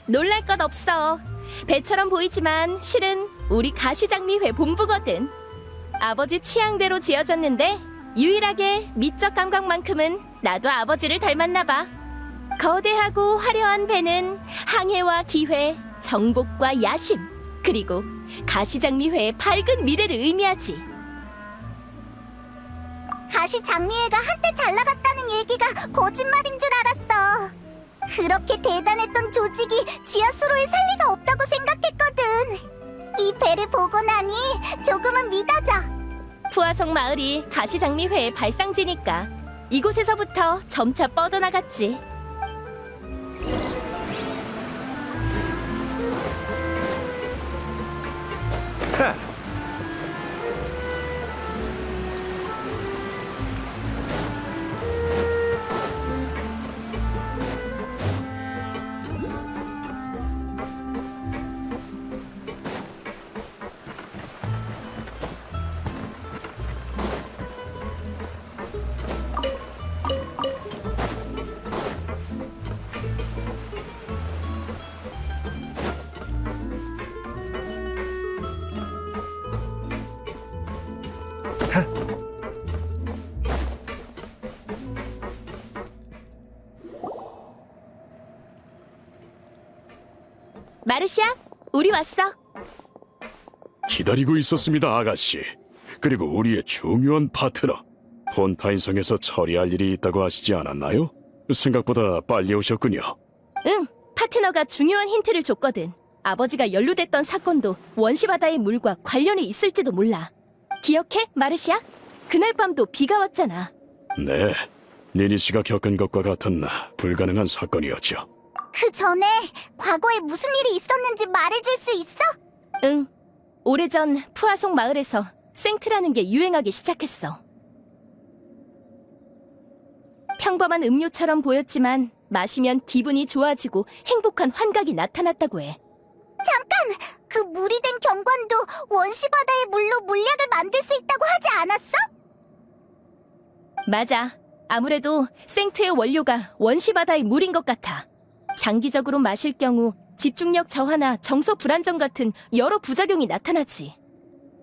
놀랄 것 없어. 배처럼 보이지만 실은 우리 가시장미회 본부거든. 아버지 취향대로 지어졌는데 유일하게 미적 감각만큼은 나도 아버지를 닮았나 봐. 거대하고 화려한 배는 항해와 기회, 정복과 야심, 그리고 가시장미회의 밝은 미래를 의미하지. 가시장미회가 한때 잘 나갔다는 얘기가 거짓말인 줄 알았어. 그렇게 대단했던 조직이 지하수로에 살 리가 없다고 생각했거든. 이 배를 보고 나니 조금은 믿어져. 푸아송 마을이 가시장미회의 발상지니까 이곳에서부터 점차 뻗어나갔지. 마르시아, 우리 왔어. 기다리고 있었습니다, 아가씨. 그리고 우리의 중요한 파트너. 폰타인성에서 처리할 일이 있다고 하시지 않았나요? 생각보다 빨리 오셨군요. 응, 파트너가 중요한 힌트를 줬거든. 아버지가 연루됐던 사건도 원시바다의 물과 관련이 있을지도 몰라. 기억해, 마르시아? 그날 밤도 비가 왔잖아. 네, 니니 씨가 겪은 것과 같은 불가능한 사건이었죠. 그 전에 과거에 무슨 일이 있었는지 말해줄 수 있어? 응, 오래전 푸아송 마을에서 생트라는 게 유행하기 시작했어. 평범한 음료처럼 보였지만 마시면 기분이 좋아지고 행복한 환각이 나타났다고 해. 잠깐! 그 물이 된 경관도 원시바다의 물로 물약을 만들 수 있다고 하지 않았어? 맞아. 아무래도 생트의 원료가 원시바다의 물인 것 같아. 장기적으로 마실 경우 집중력 저하나 정서 불안정 같은 여러 부작용이 나타나지.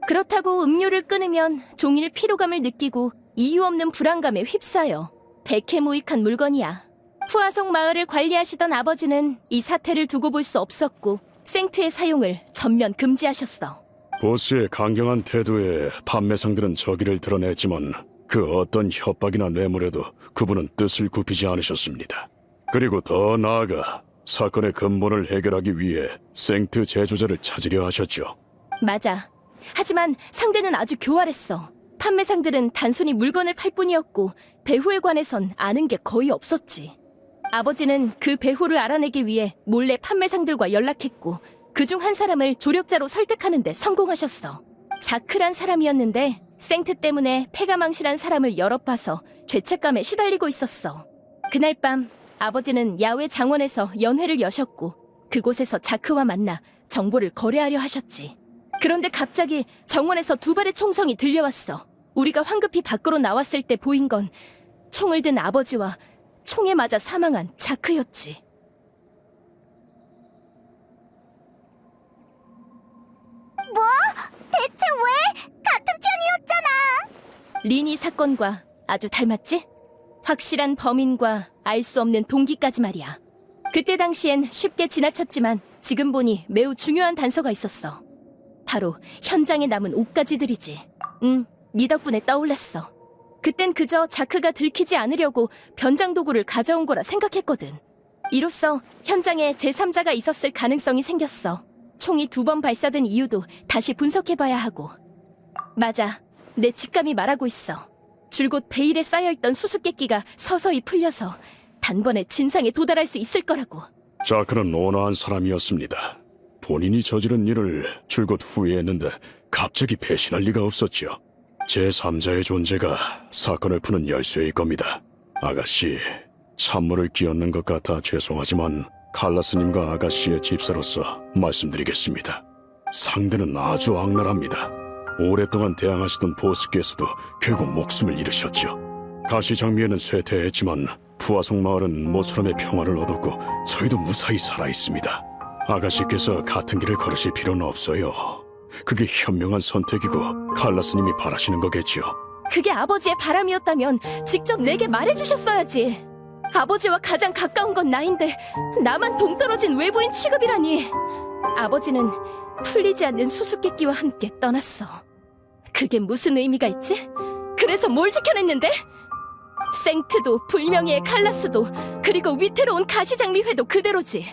그렇다고 음료를 끊으면 종일 피로감을 느끼고 이유 없는 불안감에 휩싸여. 백해무익한 물건이야. 푸아송 마을을 관리하시던 아버지는 이 사태를 두고 볼 수 없었고 생트의 사용을 전면 금지하셨어. 보스의 강경한 태도에 판매상들은 저기를 드러냈지만 그 어떤 협박이나 뇌물에도 그분은 뜻을 굽히지 않으셨습니다. 그리고 더 나아가 사건의 근본을 해결하기 위해 생트 제조자를 찾으려 하셨죠. 맞아. 하지만 상대는 아주 교활했어. 판매상들은 단순히 물건을 팔 뿐이었고 배후에 관해선 아는 게 거의 없었지. 아버지는 그 배후를 알아내기 위해 몰래 판매상들과 연락했고 그중 한 사람을 조력자로 설득하는 데 성공하셨어. 자크란 사람이었는데 생트 때문에 폐가 망신한 사람을 여러 봐서 죄책감에 시달리고 있었어. 그날 밤 아버지는 야외 장원에서 연회를 여셨고 그곳에서 자크와 만나 정보를 거래하려 하셨지. 그런데 갑자기 정원에서 두 발의 총성이 들려왔어. 우리가 황급히 밖으로 나왔을 때 보인 건 총을 든 아버지와 총에 맞아 사망한 자크였지. 뭐? 대체 왜? 같은 편이었잖아. 리니 사건과 아주 닮았지? 확실한 범인과 알 수 없는 동기까지 말이야. 그때 당시엔 쉽게 지나쳤지만 지금 보니 매우 중요한 단서가 있었어. 바로 현장에 남은 옷가지들이지. 네 덕분에 떠올랐어. 그땐 그저 자크가 들키지 않으려고 변장 도구를 가져온 거라 생각했거든. 이로써 현장에 제3자가 있었을 가능성이 생겼어. 총이 2번 발사된 이유도 다시 분석해봐야 하고. 맞아, 내 직감이 말하고 있어. 줄곧 베일에 쌓여있던 수수께끼가 서서히 풀려서 단번에 진상에 도달할 수 있을 거라고. 자크는 온화한 사람이었습니다. 본인이 저지른 일을 줄곧 후회했는데 갑자기 배신할 리가 없었죠. 제3자의 존재가 사건을 푸는 열쇠일 겁니다. 아가씨, 찬물을 끼얹는 것 같아 죄송하지만 칼라스님과 아가씨의 집사로서 말씀드리겠습니다. 상대는 아주 악랄합니다. 오랫동안 대항하시던 보스께서도 결국 목숨을 잃으셨죠. 가시장미에는 쇠퇴했지만 푸아송 마을은 모처럼의 평화를 얻었고 저희도 무사히 살아있습니다. 아가씨께서 같은 길을 걸으실 필요는 없어요. 그게 현명한 선택이고 칼라스님이 바라시는 거겠죠. 그게 아버지의 바람이었다면 직접 내게 말해주셨어야지. 아버지와 가장 가까운 건 나인데 나만 동떨어진 외부인 취급이라니. 아버지는 풀리지 않는 수수께끼와 함께 떠났어. 그게 무슨 의미가 있지? 그래서 뭘 지켜냈는데? 생트도 불명예의 칼라스도 그리고 위태로운 가시장미회도 그대로지.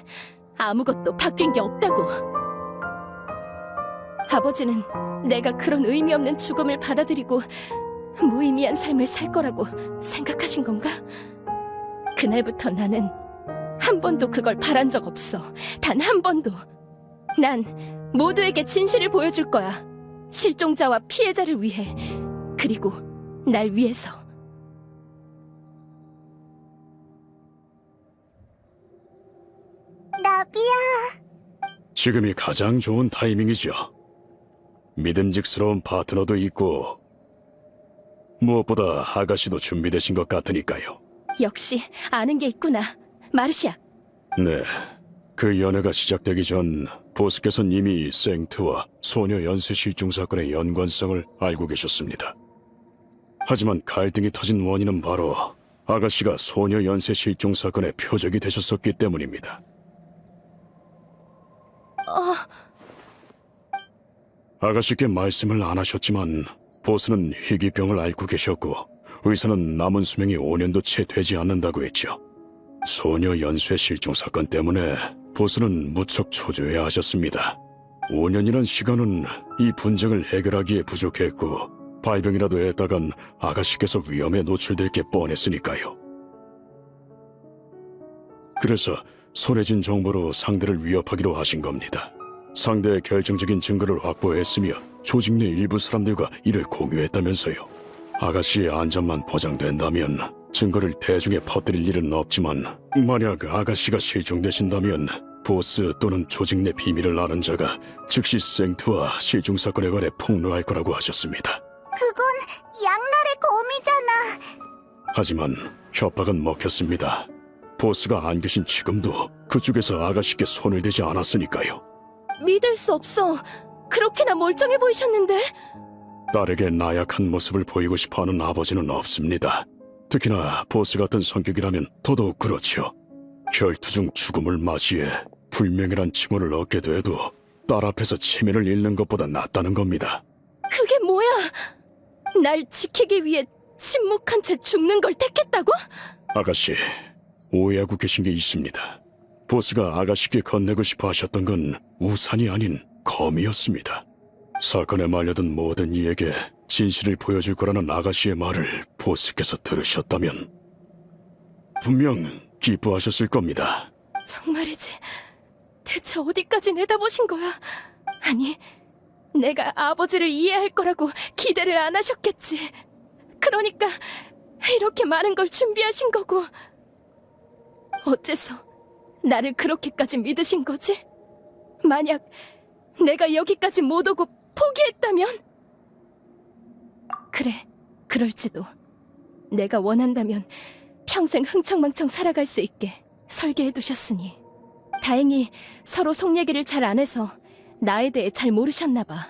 아무것도 바뀐 게 없다고. 아버지는 내가 그런 의미 없는 죽음을 받아들이고 무의미한 삶을 살 거라고 생각하신 건가? 그날부터 나는 한 번도 그걸 바란 적 없어. 단 한 번도. 난 모두에게 진실을 보여줄 거야. 실종자와 피해자를 위해. 그리고 날 위해서. 나비야. 지금이 가장 좋은 타이밍이죠. 믿음직스러운 파트너도 있고 무엇보다 아가씨도 준비되신 것 같으니까요. 역시 아는 게 있구나. 마르시아. 네, 그 연애가 시작되기 전 보스께서는 이미 생트와 소녀 연쇄 실종 사건의 연관성을 알고 계셨습니다. 하지만 갈등이 터진 원인은 바로 아가씨가 소녀 연쇄 실종 사건의 표적이 되셨었기 때문입니다. 아가씨께 말씀을 안 하셨지만 보스는 희귀병을 앓고 계셨고 의사는 남은 수명이 5년도 채 되지 않는다고 했죠. 소녀 연쇄 실종 사건 때문에 보스는 무척 초조해하셨습니다. 5년이란 시간은 이 분쟁을 해결하기에 부족했고 발병이라도 했다간 아가씨께서 위험에 노출될 게 뻔했으니까요. 그래서 손에 쥔 정보로 상대를 위협하기로 하신 겁니다. 상대의 결정적인 증거를 확보했으며 조직 내 일부 사람들과 이를 공유했다면서요. 아가씨의 안전만 보장된다면 증거를 대중에 퍼뜨릴 일은 없지만 만약 아가씨가 실종되신다면 보스 또는 조직 내 비밀을 아는 자가 즉시 생트와 실종 사건에 관해 폭로할 거라고 하셨습니다. 그건 양날의 검이잖아. 하지만 협박은 먹혔습니다. 보스가 안 계신 지금도 그쪽에서 아가씨께 손을 대지 않았으니까요. 믿을 수 없어. 그렇게나 멀쩡해 보이셨는데. 딸에게 나약한 모습을 보이고 싶어하는 아버지는 없습니다. 특히나 보스 같은 성격이라면 더더욱 그렇죠. 혈투 중 죽음을 맞이해 불명예란 칭호를 얻게 돼도 딸 앞에서 체면을 잃는 것보다 낫다는 겁니다. 그게 뭐야? 날 지키기 위해 침묵한 채 죽는 걸 택했다고? 아가씨, 오해하고 계신 게 있습니다. 보스가 아가씨께 건네고 싶어 하셨던 건 우산이 아닌 검이었습니다. 사건에 말려든 모든 이에게 진실을 보여줄 거라는 아가씨의 말을 보스께서 들으셨다면 분명 기뻐하셨을 겁니다. 정말이지. 대체 어디까지 내다보신 거야? 아니, 내가 아버지를 이해할 거라고 기대를 안 하셨겠지. 그러니까 이렇게 많은 걸 준비하신 거고. 어째서 나를 그렇게까지 믿으신 거지? 만약 내가 여기까지 못 오고 포기했다면? 그래, 그럴지도. 내가 원한다면 평생 흥청망청 살아갈 수 있게 설계해두셨으니. 다행히 서로 속 얘기를 잘 안 해서 나에 대해 잘 모르셨나 봐.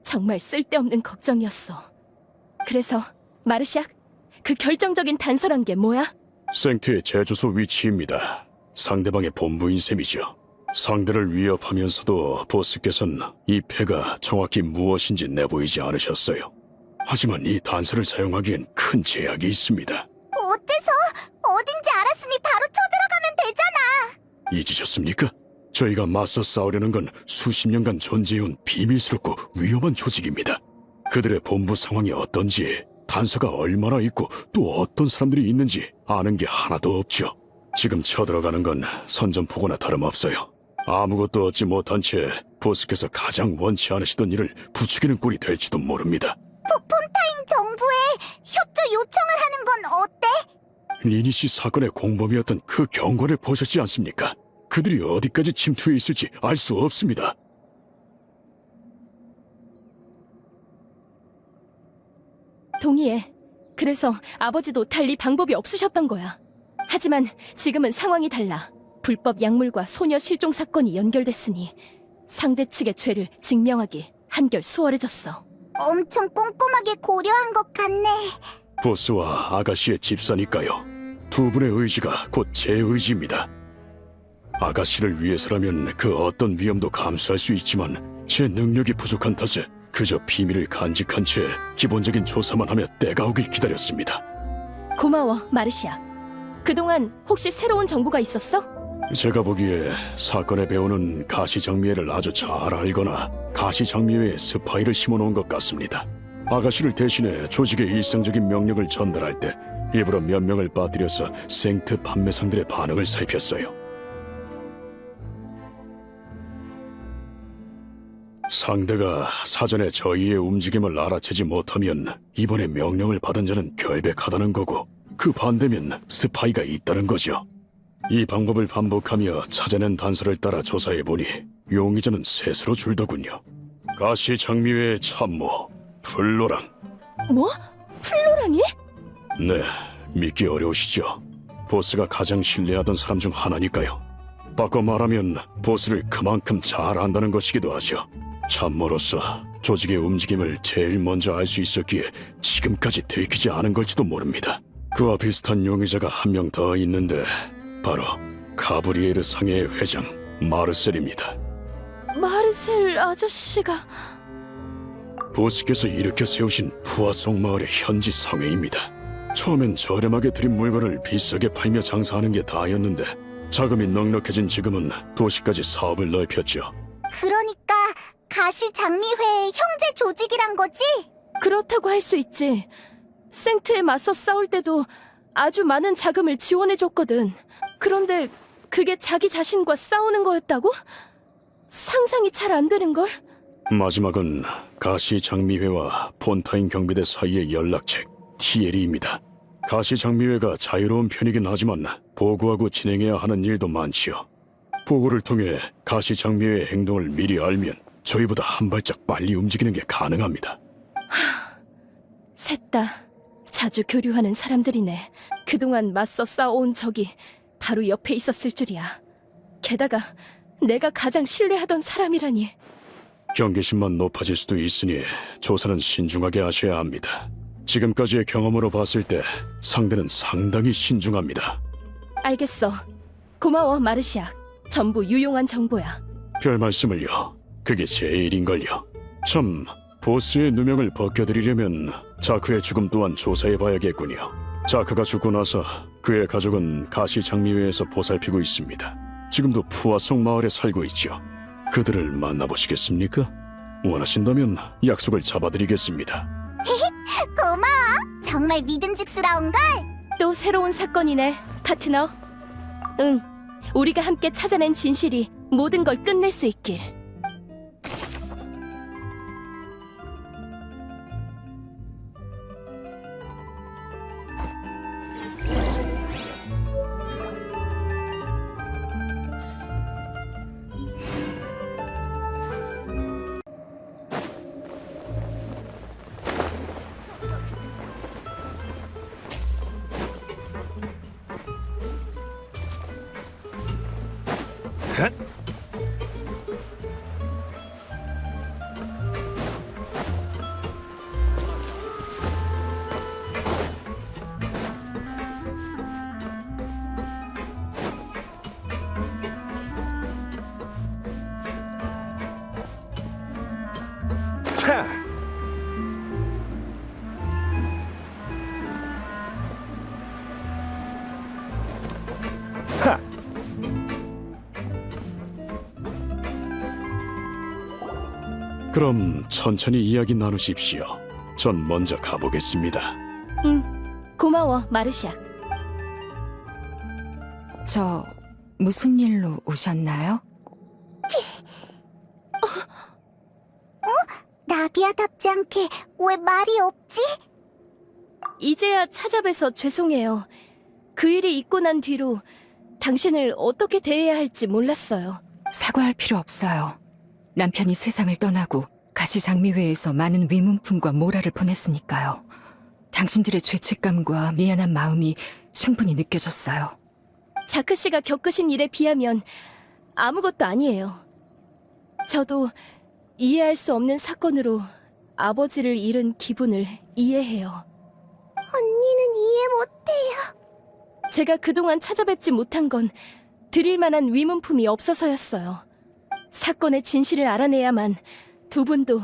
정말 쓸데없는 걱정이었어. 그래서 마르샥, 그 결정적인 단서란 게 뭐야? 생트의 제주소 위치입니다. 상대방의 본부인 셈이죠. 상대를 위협하면서도 보스께서는 이 패가 정확히 무엇인지 내보이지 않으셨어요. 하지만 이 단서를 사용하기엔 큰 제약이 있습니다. 어째서? 어딘지 알았으니 바로 쳐들어가면 되잖아. 잊으셨습니까? 저희가 맞서 싸우려는 건 수십 년간 존재해온 비밀스럽고 위험한 조직입니다. 그들의 본부 상황이 어떤지, 단서가 얼마나 있고 또 어떤 사람들이 있는지 아는 게 하나도 없죠. 지금 쳐들어가는 건 선전포고나 다름없어요. 아무것도 얻지 못한 채 보스께서 가장 원치 않으시던 일을 부추기는 꼴이 될지도 모릅니다. 폰타임 정부에 협조 요청을 하는 건 어때? 리니시 사건의 공범이었던 그 경관을 보셨지 않습니까? 그들이 어디까지 침투해 있을지 알 수 없습니다. 동의해. 그래서 아버지도 달리 방법이 없으셨던 거야. 하지만 지금은 상황이 달라. 불법 약물과 소녀 실종 사건이 연결됐으니 상대 측의 죄를 증명하기 한결 수월해졌어. 엄청 꼼꼼하게 고려한 것 같네. 보스와 아가씨의 집사니까요. 두 분의 의지가 곧 제 의지입니다. 아가씨를 위해서라면 그 어떤 위험도 감수할 수 있지만 제 능력이 부족한 탓에 그저 비밀을 간직한 채 기본적인 조사만 하며 때가 오길 기다렸습니다. 고마워, 마르시아. 그동안 혹시 새로운 정보가 있었어? 제가 보기에 사건의 배우는 가시장미회를 아주 잘 알거나 가시장미회에 스파이를 심어놓은 것 같습니다. 아가씨를 대신해 조직의 일상적인 명령을 전달할 때 일부러 몇 명을 빠뜨려서 생트 판매상들의 반응을 살폈어요. 상대가 사전에 저희의 움직임을 알아채지 못하면 이번에 명령을 받은 자는 결백하다는 거고, 그 반대면 스파이가 있다는 거죠. 이 방법을 반복하며 찾아낸 단서를 따라 조사해보니 용의자는 셋으로 줄더군요. 가시 장미회의 참모 플로랑. 뭐? 플로랑이? 네, 믿기 어려우시죠? 보스가 가장 신뢰하던 사람 중 하나니까요. 바꿔 말하면 보스를 그만큼 잘 안다는 것이기도 하죠. 참모로서 조직의 움직임을 제일 먼저 알 수 있었기에 지금까지 들키지 않은 걸지도 모릅니다. 그와 비슷한 용의자가 한 명 더 있는데 바로 가브리에르 상해의 회장 마르셀입니다. 마르셀 아저씨가... 보스께서 일으켜 세우신 푸아송 마을의 현지 상회입니다. 처음엔 저렴하게 드린 물건을 비싸게 팔며 장사하는 게 다였는데 자금이 넉넉해진 지금은 도시까지 사업을 넓혔죠. 그러니까 가시장미회의 형제 조직이란 거지? 그렇다고 할 수 있지. 생트에 맞서 싸울 때도 아주 많은 자금을 지원해줬거든. 그런데 그게 자기 자신과 싸우는 거였다고? 상상이 잘 안 되는걸? 마지막은 가시 장미회와 폰타인 경비대 사이의 연락책 TL입니다. 가시 장미회가 자유로운 편이긴 하지만 보고하고 진행해야 하는 일도 많지요. 보고를 통해 가시 장미회의 행동을 미리 알면 저희보다 한 발짝 빨리 움직이는 게 가능합니다. 셋 다 자주 교류하는 사람들이네. 그동안 맞서 싸워온 적이 바로 옆에 있었을 줄이야. 게다가 내가 가장 신뢰하던 사람이라니. 경계심만 높아질 수도 있으니 조사는 신중하게 하셔야 합니다. 지금까지의 경험으로 봤을 때 상대는 상당히 신중합니다. 알겠어. 고마워, 마르시아. 전부 유용한 정보야. 별 말씀을요. 그게 제 일인걸요. 참, 보스의 누명을 벗겨드리려면 자크의 죽음 또한 조사해봐야겠군요. 자크가 죽고 나서 그의 가족은 가시 장미회에서 보살피고 있습니다. 지금도 푸아송 마을에 살고 있죠. 그들을 만나보시겠습니까? 원하신다면 약속을 잡아드리겠습니다. 고마워. 정말 믿음직스러운걸? 또 새로운 사건이네, 파트너. 응, 우리가 함께 찾아낸 진실이 모든 걸 끝낼 수 있길. 그럼 천천히 이야기 나누십시오. 전 먼저 가보겠습니다. 응, 고마워, 마르시아. 저 무슨 일로 오셨나요? 나비아답지 않게 왜 말이 없지? 이제야 찾아뵈서 죄송해요. 그 일이 있고 난 뒤로 당신을 어떻게 대해야 할지 몰랐어요. 사과할 필요 없어요. 남편이 세상을 떠나고 가시장미회에서 많은 위문품과 모라를 보냈으니까요. 당신들의 죄책감과 미안한 마음이 충분히 느껴졌어요. 자크 씨가 겪으신 일에 비하면 아무것도 아니에요. 저도 이해할 수 없는 사건으로 아버지를 잃은 기분을 이해해요. 언니는 이해 못해요. 제가 그동안 찾아뵙지 못한 건 드릴 만한 위문품이 없어서였어요. 사건의 진실을 알아내야만 두 분도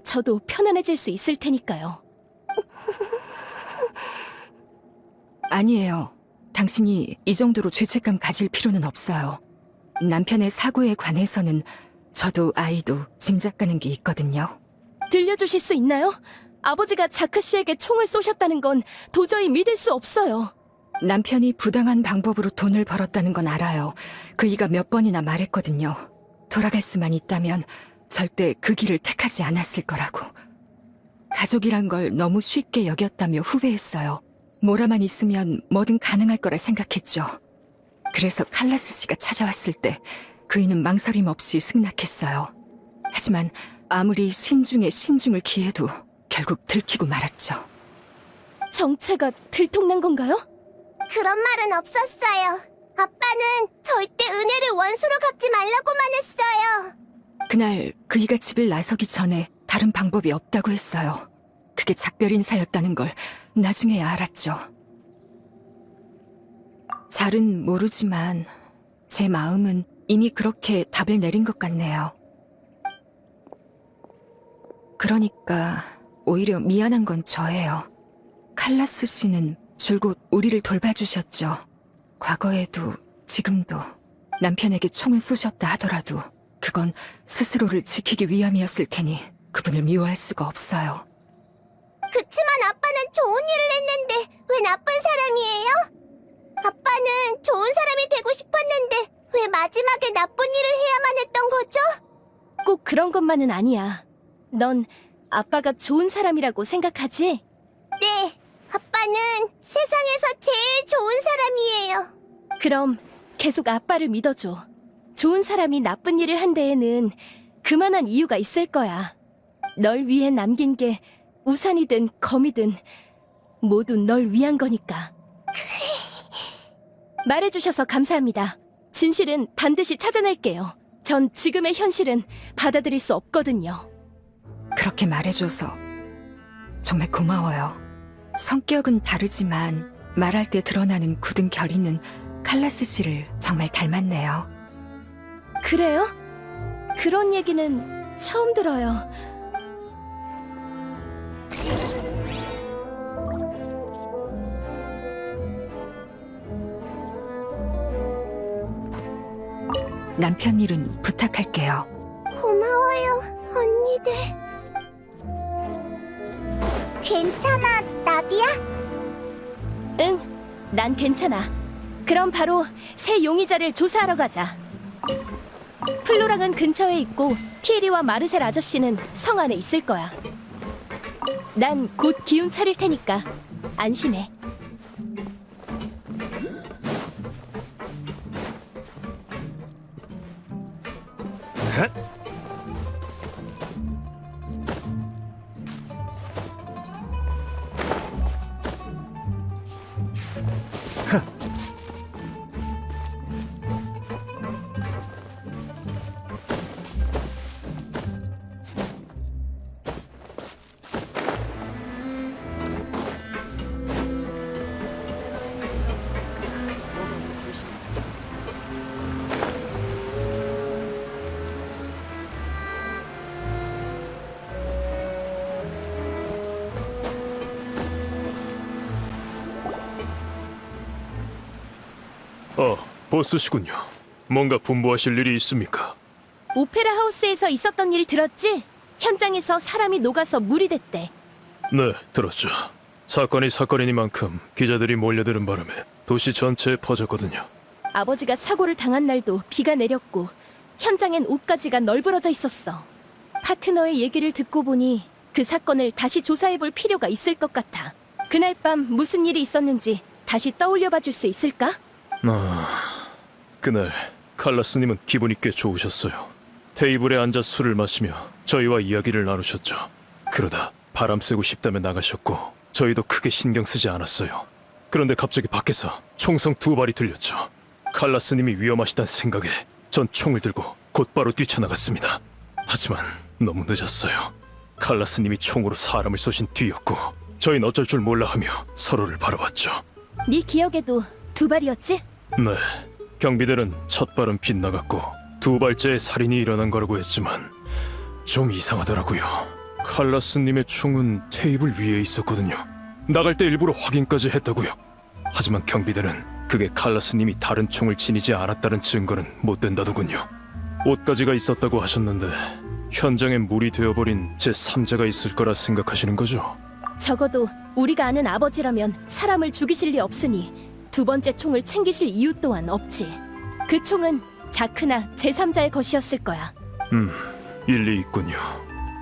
저도 편안해질 수 있을 테니까요. 아니에요. 당신이 이 정도로 죄책감 가질 필요는 없어요. 남편의 사고에 관해서는 저도 아이도 짐작가는 게 있거든요. 들려주실 수 있나요? 아버지가 자크 씨에게 총을 쏘셨다는 건 도저히 믿을 수 없어요. 남편이 부당한 방법으로 돈을 벌었다는 건 알아요. 그이가 몇 번이나 말했거든요. 돌아갈 수만 있다면 절대 그 길을 택하지 않았을 거라고. 가족이란 걸 너무 쉽게 여겼다며 후회했어요. 모라만 있으면 뭐든 가능할 거라 생각했죠. 그래서 칼라스 씨가 찾아왔을 때 그이는 망설임 없이 승낙했어요. 하지만 아무리 신중에 신중을 기해도 결국 들키고 말았죠. 정체가 들통난 건가요? 그런 말은 없었어요. 아빠는 절대 은혜를 원수로 갚지 말라고만 했어요. 그날 그이가 집을 나서기 전에 다른 방법이 없다고 했어요. 그게 작별 인사였다는 걸 나중에야 알았죠. 잘은 모르지만 제 마음은 이미 그렇게 답을 내린 것 같네요. 그러니까 오히려 미안한 건 저예요. 칼라스 씨는 줄곧 우리를 돌봐주셨죠. 과거에도 지금도 남편에게 총을 쏘셨다 하더라도 그건 스스로를 지키기 위함이었을 테니 그분을 미워할 수가 없어요. 그치만 아빠는 좋은 일을 했는데 왜 나쁜 사람이에요? 아빠는 좋은 사람이 되고 싶었는데 왜 마지막에 나쁜 일을 해야만 했던 거죠? 꼭 그런 것만은 아니야. 넌 아빠가 좋은 사람이라고 생각하지? 네, 아빠는 세상에서 제일 좋은 사람이에요. 그럼 계속 아빠를 믿어줘. 좋은 사람이 나쁜 일을 한 데에는 그만한 이유가 있을 거야. 널 위해 남긴 게 우산이든 검이든 모두 널 위한 거니까. 말해주셔서 감사합니다. 진실은 반드시 찾아낼게요. 전 지금의 현실은 받아들일 수 없거든요. 그렇게 말해줘서 정말 고마워요. 성격은 다르지만 말할 때 드러나는 굳은 결의는 칼라스 씨를 정말 닮았네요. 그래요? 그런 얘기는 처음 들어요. 남편 일은 부탁할게요. 고마워요, 언니들. 괜찮아, 나비야? 응, 난 괜찮아. 그럼 바로 새 용의자를 조사하러 가자. 플로랑은 근처에 있고 티에리와 마르셀 아저씨는 성 안에 있을 거야. 난 곧 기운 차릴 테니까 안심해. 보스시군요. 뭔가 분부하실 일이 있습니까? 오페라 하우스에서 있었던 일 들었지? 현장에서 사람이 녹아서 물이 됐대. 네, 들었죠. 사건이 사건이니만큼 기자들이 몰려드는 바람에 도시 전체에 퍼졌거든요. 아버지가 사고를 당한 날도 비가 내렸고 현장엔 옷가지가 널브러져 있었어. 파트너의 얘기를 듣고 보니 그 사건을 다시 조사해볼 필요가 있을 것 같아. 그날 밤 무슨 일이 있었는지 다시 떠올려봐 줄 수 있을까? 그날 칼라스님은 기분이 꽤 좋으셨어요. 테이블에 앉아 술을 마시며 저희와 이야기를 나누셨죠. 그러다 바람 쐬고 싶다며 나가셨고 저희도 크게 신경 쓰지 않았어요. 그런데 갑자기 밖에서 총성 2발이 들렸죠. 칼라스님이 위험하시단 생각에 전 총을 들고 곧바로 뛰쳐나갔습니다. 하지만 너무 늦었어요. 칼라스님이 총으로 사람을 쏘신 뒤였고 저흰 어쩔 줄 몰라하며 서로를 바라봤죠. 네 기억에도 두 발이었지? 네, 경비들은 첫 발은 빗나갔고 두 발째에 살인이 일어난 거라고 했지만 좀 이상하더라고요. 칼라스님의 총은 테이블 위에 있었거든요. 나갈 때 일부러 확인까지 했다고요. 하지만 경비들은 그게 칼라스님이 다른 총을 지니지 않았다는 증거는 못 된다더군요. 옷가지가 있었다고 하셨는데 현장에 물이 되어버린 제3자가 있을 거라 생각하시는 거죠? 적어도 우리가 아는 아버지라면 사람을 죽이실 리 없으니 두 번째 총을 챙기실 이유 또한 없지. 그 총은 자크나 제3자의 것이었을 거야. 일리 있군요.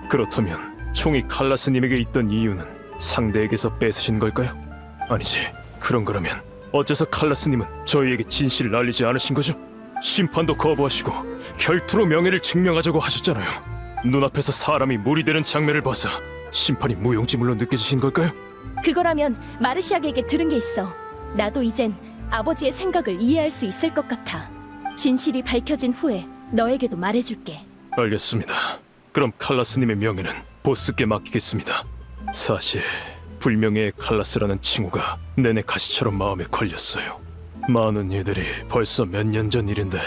그렇다면 총이 칼라스님에게 있던 이유는 상대에게서 뺏으신 걸까요? 아니지, 그런 거라면 어째서 칼라스님은 저희에게 진실을 알리지 않으신 거죠? 심판도 거부하시고 결투로 명예를 증명하자고 하셨잖아요. 눈앞에서 사람이 물이 되는 장면을 봐서 심판이 무용지물로 느껴지신 걸까요? 그거라면 마르시아에게 들은 게 있어. 나도 이젠 아버지의 생각을 이해할 수 있을 것 같아. 진실이 밝혀진 후에 너에게도 말해줄게. 알겠습니다. 그럼 칼라스님의 명예는 보스께 맡기겠습니다. 사실 불명예의 칼라스라는 칭호가 내내 가시처럼 마음에 걸렸어요. 많은 이들이 벌써 몇 년 전 일인데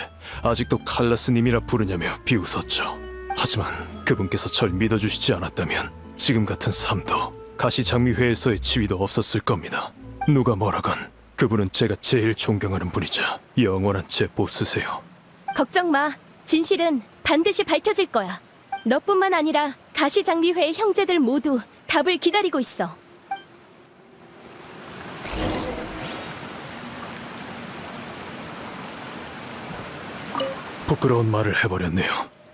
아직도 칼라스님이라 부르냐며 비웃었죠. 하지만 그분께서 절 믿어주시지 않았다면 지금 같은 삶도 가시장미회에서의 지위도 없었을 겁니다. 누가 뭐라건 그분은 제가 제일 존경하는 분이자 영원한 제 보스세요. 걱정 마. 진실은 반드시 밝혀질 거야. 너뿐만 아니라 가시장미회의 형제들 모두 답을 기다리고 있어. 부끄러운 말을 해버렸네요.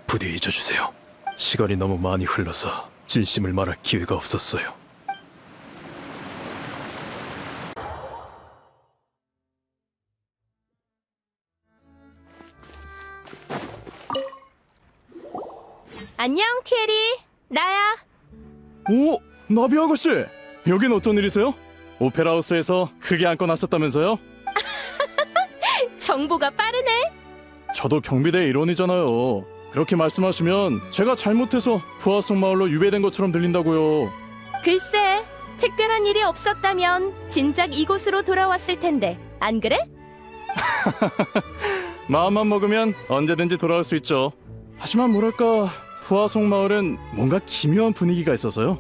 부디 잊어주세요. 시간이 너무 많이 흘러서 진심을 말할 기회가 없었어요. 안녕, 티에리. 나야. 오, 나비 아가씨! 여긴 어쩐 일이세요? 오페라 하우스에서 크게 안고 나섰다면서요? 정보가 빠르네. 저도 경비대 일원이잖아요. 그렇게 말씀하시면 제가 잘못해서 부하성 마을로 유배된 것처럼 들린다고요. 글쎄, 특별한 일이 없었다면 진작 이곳으로 돌아왔을 텐데, 안 그래? 마음만 먹으면 언제든지 돌아올 수 있죠. 하지만 뭐랄까, 부하성 마을은 뭔가 기묘한 분위기가 있어서요.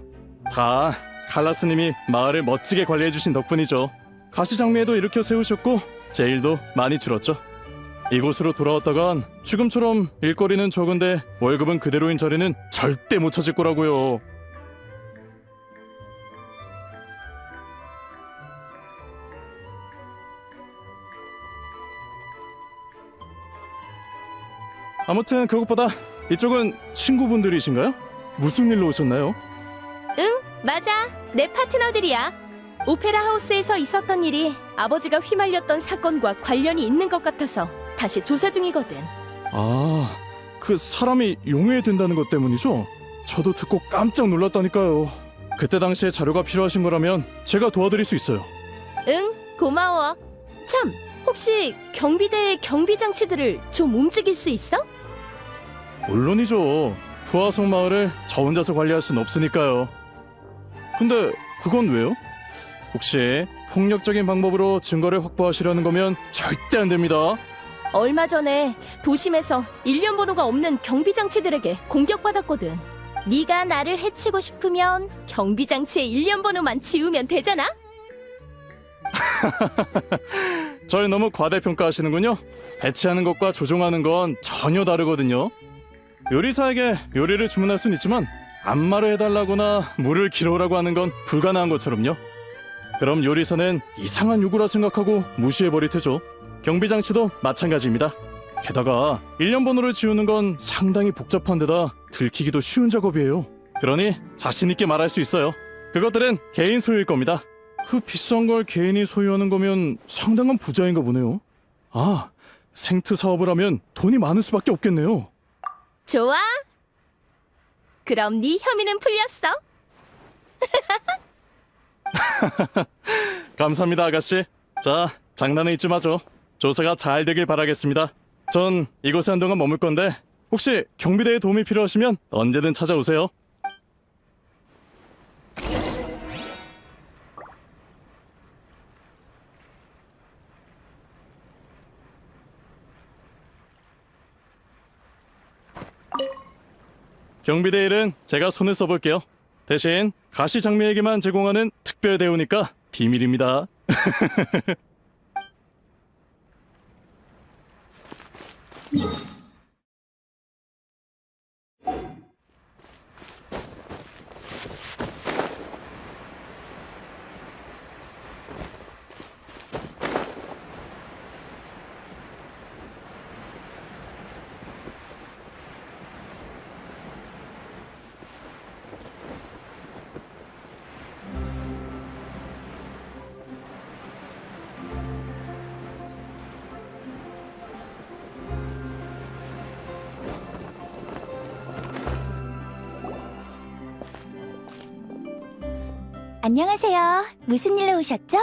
다 칼라스님이 마을을 멋지게 관리해주신 덕분이죠. 가시장미에도 일으켜 세우셨고 제 일도 많이 줄었죠. 이곳으로 돌아왔다간 지금처럼 일거리는 적은데 월급은 그대로인 자리는 절대 못 찾을 거라고요. 아무튼 그것보다 이쪽은 친구분들이신가요? 무슨 일로 오셨나요? 응, 맞아. 내 파트너들이야. 오페라 하우스에서 있었던 일이 아버지가 휘말렸던 사건과 관련이 있는 것 같아서 다시 조사 중이거든. 아, 그 사람이 용해된다는 것 때문이죠? 저도 듣고 깜짝 놀랐다니까요. 그때 당시에 자료가 필요하신 거라면 제가 도와드릴 수 있어요. 응, 고마워. 참, 혹시 경비대의 경비 장치들을 좀 움직일 수 있어? 물론이죠. 부하성 마을을 저 혼자서 관리할 순 없으니까요. 근데 그건 왜요? 혹시 폭력적인 방법으로 증거를 확보하시려는 거면 절대 안 됩니다. 얼마 전에 도심에서 일련 번호가 없는 경비 장치들에게 공격받았거든. 네가 나를 해치고 싶으면 경비 장치에 일련 번호만 지우면 되잖아? 절 너무 과대평가하시는군요. 배치하는 것과 조종하는 건 전혀 다르거든요. 요리사에게 요리를 주문할 순 있지만 안마를 해달라거나 물을 길어오라고 하는 건 불가능한 것처럼요. 그럼 요리사는 이상한 요구라 생각하고 무시해버릴 테죠. 경비장치도 마찬가지입니다. 게다가 일련 번호를 지우는 건 상당히 복잡한 데다 들키기도 쉬운 작업이에요. 그러니 자신 있게 말할 수 있어요. 그것들은 개인 소유일 겁니다. 그 비싼 걸 개인이 소유하는 거면 상당한 부자인가 보네요. 아, 생트 사업을 하면 돈이 많을 수밖에 없겠네요. 좋아. 그럼 네 혐의는 풀렸어. 감사합니다, 아가씨. 자, 장난은 잊지 마죠. 조사가 잘 되길 바라겠습니다. 전 이곳에 한동안 머물 건데 혹시 경비대의 도움이 필요하시면 언제든 찾아오세요. 경비대 일은 제가 손을 써볼게요. 대신 가시 장미에게만 제공하는 특별 대우니까 비밀입니다. 안녕하세요. 무슨 일로 오셨죠?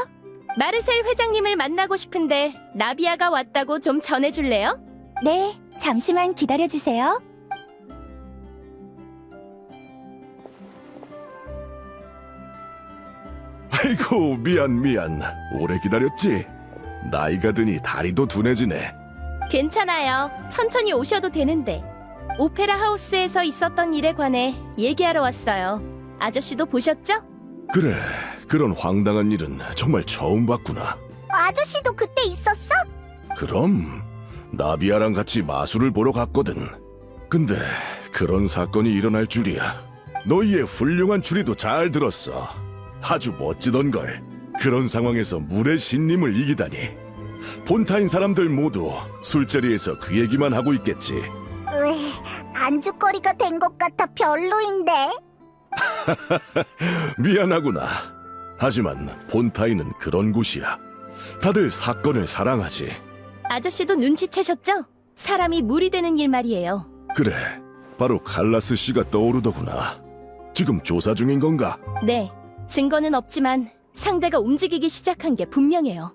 마르셀 회장님을 만나고 싶은데 나비아가 왔다고 좀 전해줄래요? 네, 잠시만 기다려주세요. 아이고 미안 오래 기다렸지? 나이가 드니 다리도 둔해지네. 괜찮아요. 천천히 오셔도 되는데. 오페라 하우스에서 있었던 일에 관해 얘기하러 왔어요. 아저씨도 보셨죠? 그래 그런 황당한 일은 정말 처음 봤구나. 아저씨도 그때 있었어? 그럼 나비아랑 같이 마술을 보러 갔거든. 근데 그런 사건이 일어날 줄이야. 너희의 훌륭한 추리도 잘 들었어. 아주 멋지던걸. 그런 상황에서 물의 신님을 이기다니. 본타인 사람들 모두 술자리에서 그 얘기만 하고 있겠지. 안주거리가 된 것 같아 별로인데. 미안하구나. 하지만 본타인은 그런 곳이야. 다들 사건을 사랑하지. 아저씨도 눈치채셨죠? 사람이 물이 되는 일 말이에요. 그래, 바로 칼라스 씨가 떠오르더구나. 지금 조사 중인 건가? 네, 증거는 없지만 상대가 움직이기 시작한 게 분명해요.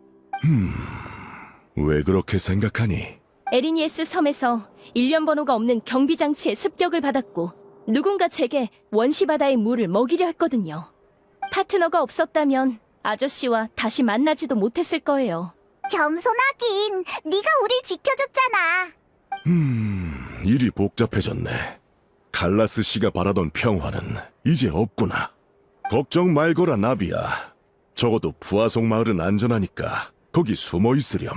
왜 그렇게 생각하니? 에리니에스 섬에서 일련 번호가 없는 경비장치의 습격을 받았고 누군가 제게 원시바다의 물을 먹이려 했거든요. 파트너가 없었다면 아저씨와 다시 만나지도 못했을 거예요. 겸손하긴. 네가 우릴 지켜줬잖아. 일이 복잡해졌네. 칼라스 씨가 바라던 평화는 이제 없구나. 걱정 말거라 나비야. 적어도 부하속 마을은 안전하니까 거기 숨어 있으렴.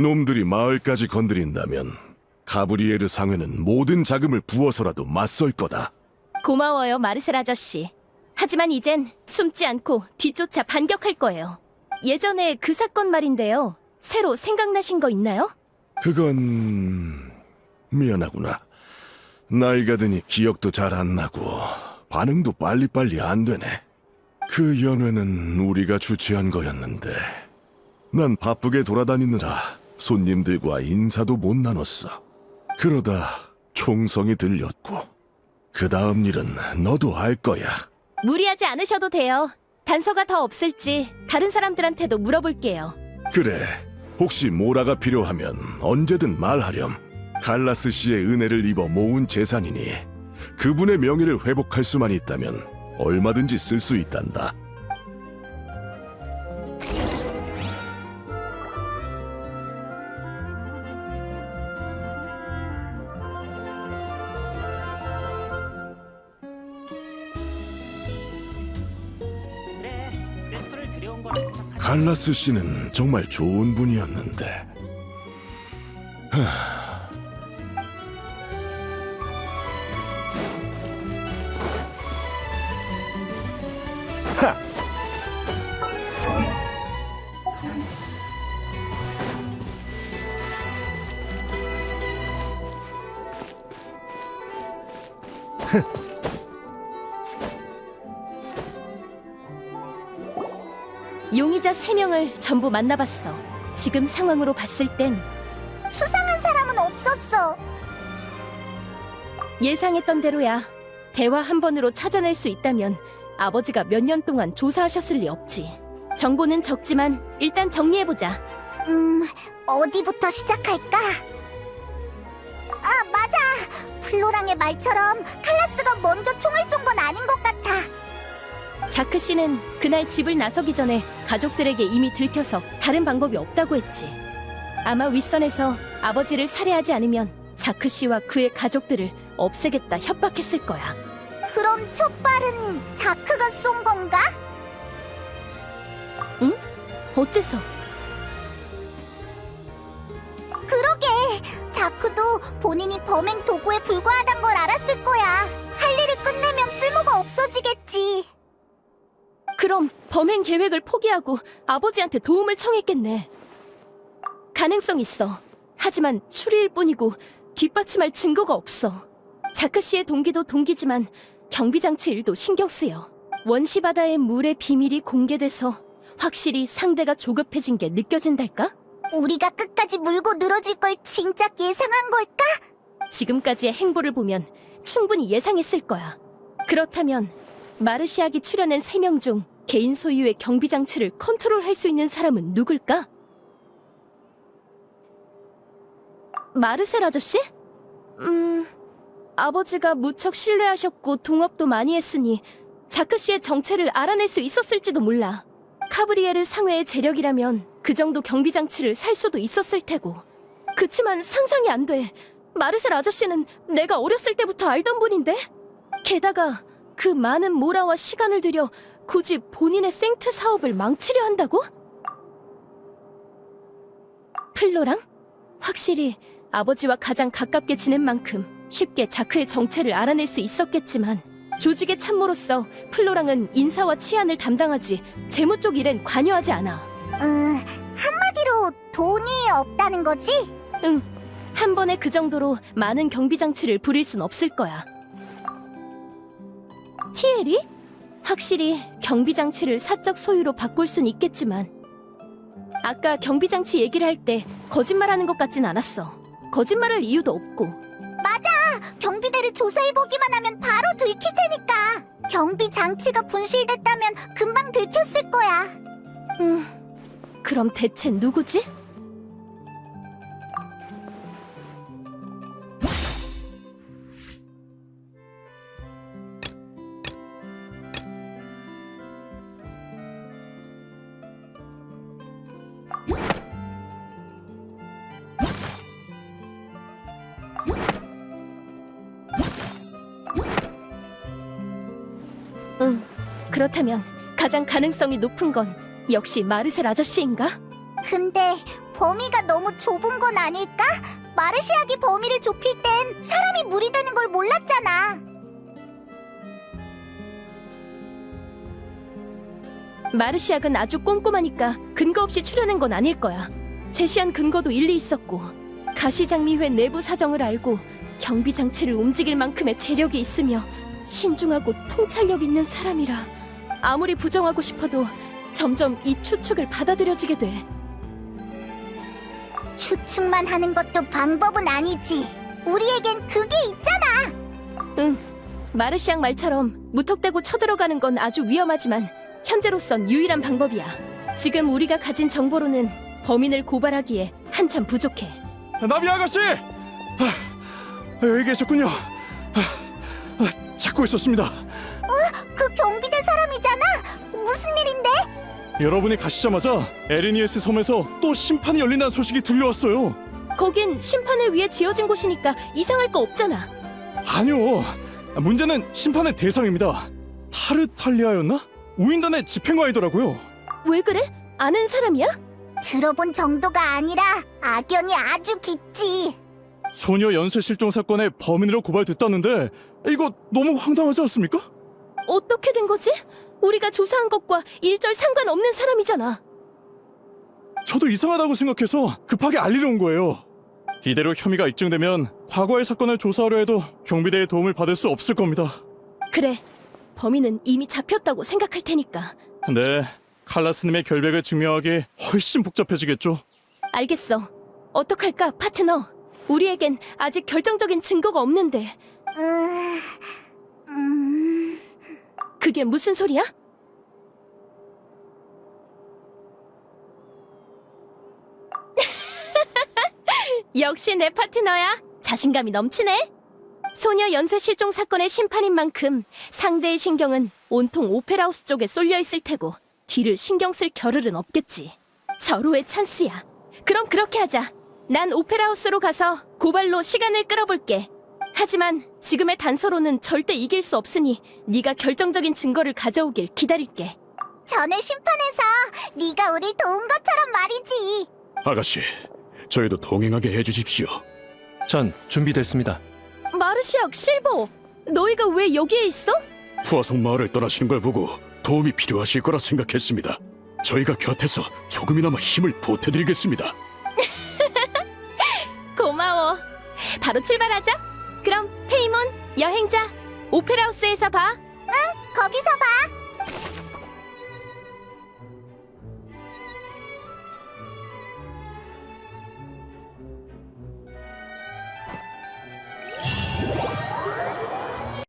놈들이 마을까지 건드린다면 가브리에르 상회는 모든 자금을 부어서라도 맞설 거다. 고마워요, 마르셀 아저씨. 하지만 이젠 숨지 않고 뒤쫓아 반격할 거예요. 예전에 그 사건 말인데요. 새로 생각나신 거 있나요? 그건... 미안하구나. 나이가 드니 기억도 잘 안 나고 반응도 빨리빨리 안 되네. 그 연회는 우리가 주최한 거였는데 난 바쁘게 돌아다니느라 손님들과 인사도 못 나눴어. 그러다 총성이 들렸고 그 다음 일은 너도 알 거야. 무리하지 않으셔도 돼요. 단서가 더 없을지 다른 사람들한테도 물어볼게요. 그래, 혹시 모라가 필요하면 언제든 말하렴. 칼라스 씨의 은혜를 입어 모은 재산이니 그분의 명예를 회복할 수만 있다면 얼마든지 쓸 수 있단다. 칼라스 씨는 정말 좋은 분이었는데. 용의자 3명을 전부 만나봤어. 지금 상황으로 봤을 땐 수상한 사람은 없었어. 예상했던 대로야. 대화 한 번으로 찾아낼 수 있다면 아버지가 몇 년 동안 조사하셨을 리 없지. 정보는 적지만 일단 정리해보자. 어디부터 시작할까? 아, 맞아! 플로랑의 말처럼 칼라스가 먼저 총을 쏜 건 아닌 것 같아. 자크 씨는 그날 집을 나서기 전에 가족들에게 이미 들켜서 다른 방법이 없다고 했지. 아마 윗선에서 아버지를 살해하지 않으면 자크 씨와 그의 가족들을 없애겠다 협박했을 거야. 그럼 첫 발은 자크가 쏜 건가? 어째서? 그러게! 자크도 본인이 범행 도구에 불과하단 걸 알았을 거야. 할 일을 끝내면 쓸모가 없어지겠지. 그럼 범행 계획을 포기하고 아버지한테 도움을 청했겠네. 가능성 있어. 하지만 추리일 뿐이고 뒷받침할 증거가 없어. 자크 씨의 동기도 동기지만 경비장치 일도 신경 쓰여. 원시 바다의 물의 비밀이 공개돼서 확실히 상대가 조급해진 게 느껴진달까? 우리가 끝까지 물고 늘어질 걸 진작 예상한 걸까? 지금까지의 행보를 보면 충분히 예상했을 거야. 그렇다면 마르시아기 출연한 3명 중 개인 소유의 경비장치를 컨트롤할 수 있는 사람은 누굴까? 마르셀 아저씨? 아버지가 무척 신뢰하셨고 동업도 많이 했으니 자크 씨의 정체를 알아낼 수 있었을지도 몰라. 카브리에르 상회의 재력이라면 그 정도 경비장치를 살 수도 있었을 테고. 그치만 상상이 안 돼. 마르셀 아저씨는 내가 어렸을 때부터 알던 분인데? 게다가 그 많은 모라와 시간을 들여 굳이 본인의 생트 사업을 망치려 한다고? 플로랑? 확실히 아버지와 가장 가깝게 지낸 만큼 쉽게 자크의 정체를 알아낼 수 있었겠지만 조직의 참모로서 플로랑은 인사와 치안을 담당하지 재무 쪽 일엔 관여하지 않아. 한마디로 돈이 없다는 거지? 응, 한 번에 그 정도로 많은 경비장치를 부릴 순 없을 거야. 티에리? 확실히 경비장치를 사적 소유로 바꿀 순 있겠지만 아까 경비장치 얘기를 할 때 거짓말하는 것 같진 않았어. 거짓말할 이유도 없고. 경비대를 조사해보기만 하면 바로 들킬 테니까. 경비 장치가 분실됐다면 금방 들켰을 거야. 그럼 대체 누구지? 응, 그렇다면 가장 가능성이 높은 건 역시 마르셀 아저씨인가? 근데 범위가 너무 좁은 건 아닐까? 마르시아기 범위를 좁힐 땐 사람이 무리되는 걸 몰랐잖아. 마르시악은 아주 꼼꼼하니까 근거 없이 출연한 건 아닐 거야. 제시한 근거도 일리 있었고 가시장미회 내부 사정을 알고 경비 장치를 움직일 만큼의 재력이 있으며 신중하고 통찰력 있는 사람이라 아무리 부정하고 싶어도 점점 이 추측을 받아들여지게 돼. 추측만 하는 것도 방법은 아니지. 우리에겐 그게 있잖아. 응, 마르시악 말처럼 무턱대고 쳐들어가는 건 아주 위험하지만 현재로선 유일한 방법이야. 지금 우리가 가진 정보로는 범인을 고발하기에 한참 부족해. 나비 아가씨! 여기 계셨군요. 찾고 있었습니다. 그 경비대 사람이잖아. 무슨 일인데? 여러분이 가시자마자 에르니에스 섬에서 또 심판이 열린다는 소식이 들려왔어요. 거긴 심판을 위해 지어진 곳이니까 이상할 거 없잖아. 아니요. 문제는 심판의 대상입니다. 타르탈리아였나? 우인단의 집행관이더라고요. 왜 그래? 아는 사람이야? 들어본 정도가 아니라 악연이 아주 깊지. 소녀 연쇄 실종 사건의 범인으로 고발됐다는데 이거 너무 황당하지 않습니까? 어떻게 된 거지? 우리가 조사한 것과 일절 상관없는 사람이잖아. 저도 이상하다고 생각해서 급하게 알리러 온 거예요. 이대로 혐의가 입증되면 과거의 사건을 조사하려 해도 경비대의 도움을 받을 수 없을 겁니다. 그래, 범인은 이미 잡혔다고 생각할 테니까. 네, 칼라스님의 결백을 증명하기 훨씬 복잡해지겠죠. 알겠어. 어떡할까, 파트너? 우리에겐 아직 결정적인 증거가 없는데. 그게 무슨 소리야? 역시 내 파트너야. 자신감이 넘치네. 소녀 연쇄 실종 사건의 심판인 만큼 상대의 신경은 온통 오페라하우스 쪽에 쏠려 있을 테고 뒤를 신경 쓸 겨를은 없겠지. 절호의 찬스야. 그럼 그렇게 하자. 난 오페라하우스로 가서 고발로 시간을 끌어볼게. 하지만 지금의 단서로는 절대 이길 수 없으니 네가 결정적인 증거를 가져오길 기다릴게. 전에 심판에서 네가 우릴 도운 것처럼 말이지. 아가씨, 저희도 동행하게 해주십시오. 전 준비됐습니다. 마르시악, 실버, 너희가 왜 여기에 있어? 푸아송 마을을 떠나시는 걸 보고 도움이 필요하실 거라 생각했습니다. 저희가 곁에서 조금이나마 힘을 보태드리겠습니다. 고마워. 바로 출발하자. 그럼 페이몬, 여행자, 오페라하우스에서 봐. 거기서 봐.